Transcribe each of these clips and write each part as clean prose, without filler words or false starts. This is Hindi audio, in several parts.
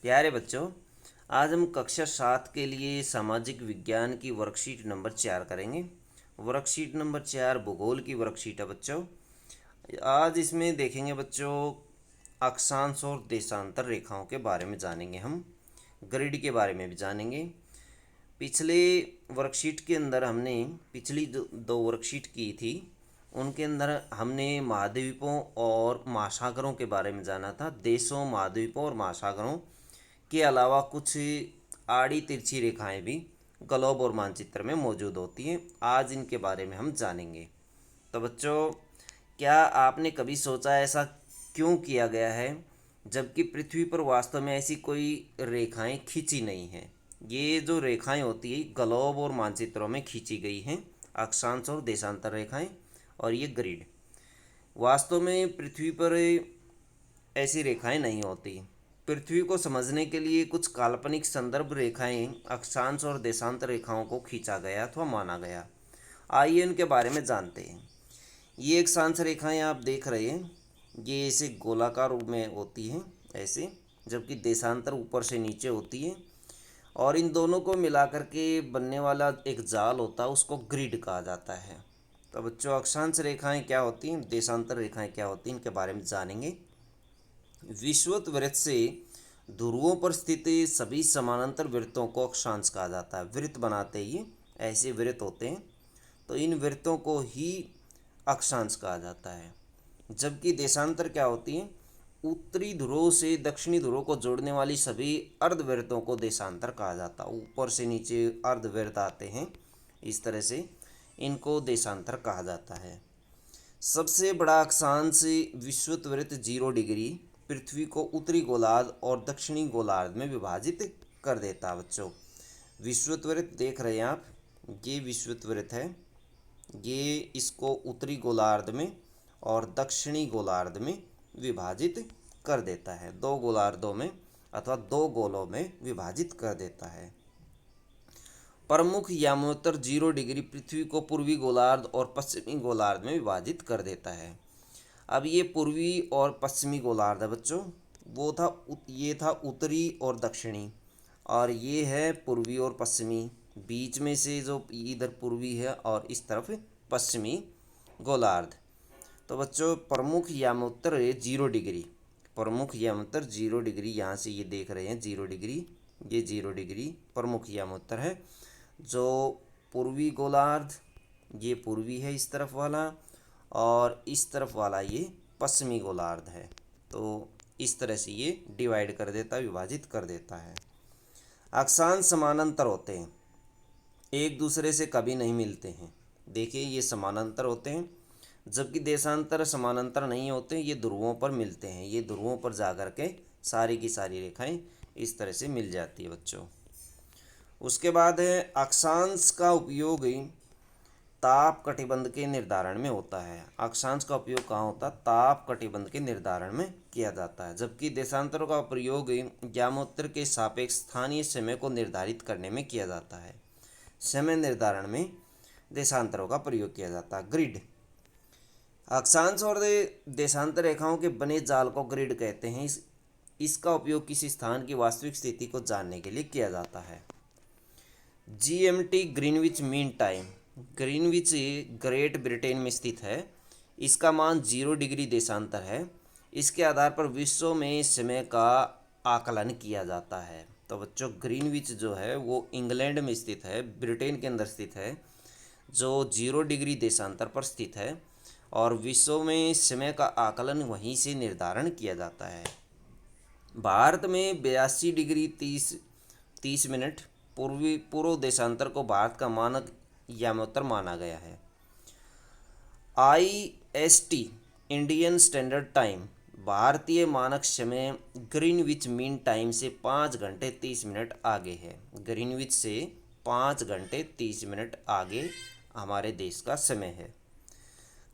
प्यारे बच्चों, आज हम कक्षा 7 के लिए सामाजिक विज्ञान की वर्कशीट नंबर 4 करेंगे। वर्कशीट नंबर 4 भूगोल की वर्कशीट है बच्चों। आज इसमें देखेंगे बच्चों, अक्षांश और देशांतर रेखाओं के बारे में जानेंगे हम। ग्रिड के बारे में भी जानेंगे। पिछले वर्कशीट के अंदर हमने पिछली दो वर्कशीट की थी, उनके अंदर हमने महाद्वीपों और महासागरों के बारे में जाना था। देशों, महाद्वीपों और महासागरों के अलावा कुछ आड़ी तिरछी रेखाएं भी ग्लोब और मानचित्र में मौजूद होती हैं। आज इनके बारे में हम जानेंगे। तो बच्चों, क्या आपने कभी सोचा ऐसा क्यों किया गया है, जबकि पृथ्वी पर वास्तव में ऐसी कोई रेखाएं खींची नहीं हैं? ये जो रेखाएं होती है ग्लोब और मानचित्रों में खींची गई हैं, अक्षांश और देशांतर रेखाएं, और ये ग्रिड। वास्तव में पृथ्वी पर ऐसी रेखाएं नहीं होती। पृथ्वी को समझने के लिए कुछ काल्पनिक संदर्भ रेखाएं, अक्षांश और देशांतर रेखाओं को खींचा गया अथवा माना गया। आइए इनके बारे में जानते हैं। ये एक अक्षांश रेखाएं आप देख रहे हैं, ये ऐसे गोलाकार रूप में होती हैं ऐसे, जबकि देशांतर ऊपर से नीचे होती है। और इन दोनों को मिलाकर के बनने वाला एक जाल होता है, उसको ग्रिड कहा जाता है। तो बच्चों, अक्षांश रेखाएं क्या होती हैं, देशांतर रेखाएं क्या होती हैं, इनके बारे में जानेंगे। विषुवत वृत्त से ध्रुवों पर स्थित सभी समानांतर वृत्तों को अक्षांश कहा जाता है। वृत्त बनाते ही ऐसे वृत्त होते हैं, तो इन वृत्तों को ही अक्षांश कहा जाता है। जबकि देशांतर क्या होती है, उत्तरी ध्रुव से दक्षिणी ध्रुव को जोड़ने वाली सभी अर्धवृत्तों को देशांतर कहा जाता है। ऊपर से नीचे अर्धवृत्त आते हैं, इस तरह से इनको देशांतर कहा जाता है। सबसे बड़ा अक्षांश विषुवत वृत्त 0 डिग्री पृथ्वी को उत्तरी गोलार्ध और दक्षिणी गोलार्ध में विभाजित कर देता है। बच्चों, विषुवत वृत्त देख रहे हैं आप, ये विषुवत वृत्त है, ये इसको उत्तरी गोलार्ध में और दक्षिणी गोलार्ध में विभाजित कर देता है। दो गोलार्धों में अथवा दो गोलों में विभाजित कर देता है। प्रमुख यामोत्तर 0 डिग्री पृथ्वी को पूर्वी गोलार्ध और पश्चिमी गोलार्ध में विभाजित कर देता है। अब ये पूर्वी और पश्चिमी गोलार्ध है बच्चों, ये था उत्तरी और दक्षिणी, और ये है पूर्वी और पश्चिमी। बीच में से जो इधर पूर्वी है और इस तरफ पश्चिमी गोलार्ध। तो बच्चों, प्रमुख यामोत्तर 0 डिग्री, प्रमुख यामोत्तर 0 डिग्री, यहाँ से ये देख रहे हैं 0 डिग्री, ये 0 डिग्री प्रमुख यामोत्तर है। जो पूर्वी गोलार्ध, ये पूर्वी है इस तरफ वाला, और इस तरफ वाला ये पश्चिमी गोलार्ध है। तो इस तरह से ये डिवाइड कर देता है, विभाजित कर देता है। अक्षांश समानांतर होते हैं, एक दूसरे से कभी नहीं मिलते हैं। देखिए, ये समानांतर होते हैं, जबकि देशांतर समानांतर नहीं होते, ये ध्रुवों पर मिलते हैं। ये ध्रुवों पर जा कर के सारी की सारी रेखाएं इस तरह से मिल जाती है बच्चों। उसके बाद है अक्षांश का उपयोग ताप कटिबंध के निर्धारण में होता है। अक्षांश का उपयोग कहाँ होता है? ताप कटिबंध के निर्धारण में किया जाता है। जबकि देशांतरों का प्रयोग यामोत्तर के सापेक्ष स्थानीय समय को निर्धारित करने में किया जाता है। समय निर्धारण में देशांतरों का प्रयोग किया जाता है। ग्रिड, अक्षांश और देशांतर रेखाओं के बने जाल को ग्रिड कहते हैं। इसका उपयोग किसी स्थान की वास्तविक स्थिति को जानने के लिए किया जाता है। GMT Greenwich mean time, Greenwich great Britain में स्थित है। इसका मान 0 डिग्री देशांतर है। इसके आधार पर विश्व में समय का आकलन किया जाता है। तो बच्चों, ग्रीनविच जो है वो इंग्लैंड में स्थित है, ब्रिटेन के अंदर स्थित है, जो 0 डिग्री देशांतर पर स्थित है, और विश्व में समय का आकलन वहीं से निर्धारण किया जाता है। भारत में 82 डिग्री 30 मिनट पूर्व देशांतर को भारत का मानक यामोत्तर माना गया है। IST इंडियन स्टैंडर्ड टाइम भारतीय मानक समय ग्रीनविच मीन टाइम से 5 घंटे 30 मिनट आगे है। ग्रीनविच से 5 घंटे 30 मिनट आगे हमारे देश का समय है।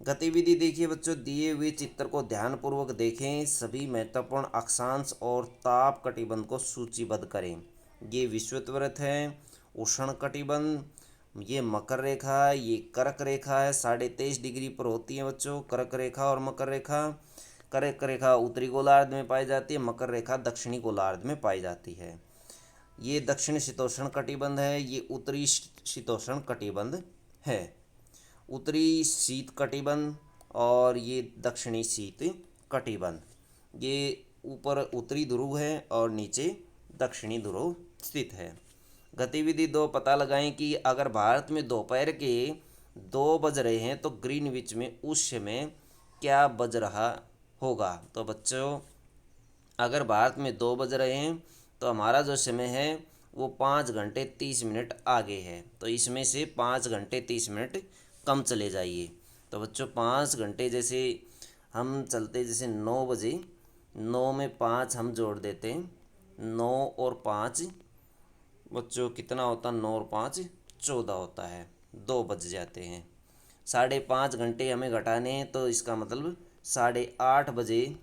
गतिविधि देखिए बच्चों, दिए हुए चित्र को ध्यानपूर्वक देखें। सभी महत्वपूर्ण अक्षांश और ताप कटिबंध को सूचीबद्ध करें। ये विषुवत वृत्त है, उष्ण कटिबंध, ये मकर रेखा है, ये कर्क रेखा है, 23.5 डिग्री पर होती है बच्चों कर्क रेखा और मकर रेखा। कर्क रेखा उत्तरी गोलार्ध में पाई जाती है, मकर रेखा दक्षिणी गोलार्ध में पाई जाती है। ये दक्षिण शीतोष्ण कटिबंध है, ये उत्तरी शीतोष्ण कटिबंध है। उत्तरी शीत कटिबंध और ये दक्षिणी शीत कटिबंध। ये ऊपर उत्तरी ध्रुव है और नीचे दक्षिणी ध्रुव स्थित है। गतिविधि 2 पता लगाएं कि अगर भारत में दोपहर के 2 बज रहे हैं तो ग्रीनविच में उस समय क्या बज रहा होगा। तो बच्चों, अगर भारत में 2 बज रहे हैं तो हमारा जो समय है वो 5 घंटे 30 मिनट आगे है, तो इसमें से 5 घंटे 30 मिनट कम चले जाइए। तो बच्चों 5 घंटे जैसे हम चलते, जैसे 9 बजे, 9 में 5 हम जोड़ देते हैं, 9 और 5 बच्चों कितना होता है, 9 और 5 14 होता है, 2 बज जाते हैं। 5.5 घंटे हमें घटाने हैं, तो इसका मतलब 8:30 बजे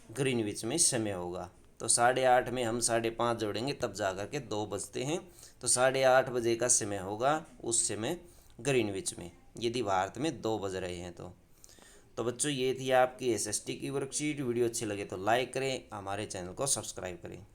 ग्रीनविच में समय होगा। तो 8:30 में हम 5.5 जोड़ेंगे तब जा कर के 2 बजते हैं, तो 8:30 बजे का समय होगा उस समय ग्रीनविच में, यदि भारत में 2 बज रहे हैं तो बच्चों ये थी आपकी एसएसटी की वर्कशीट। वीडियो अच्छी लगे तो लाइक करें, हमारे चैनल को सब्सक्राइब करें।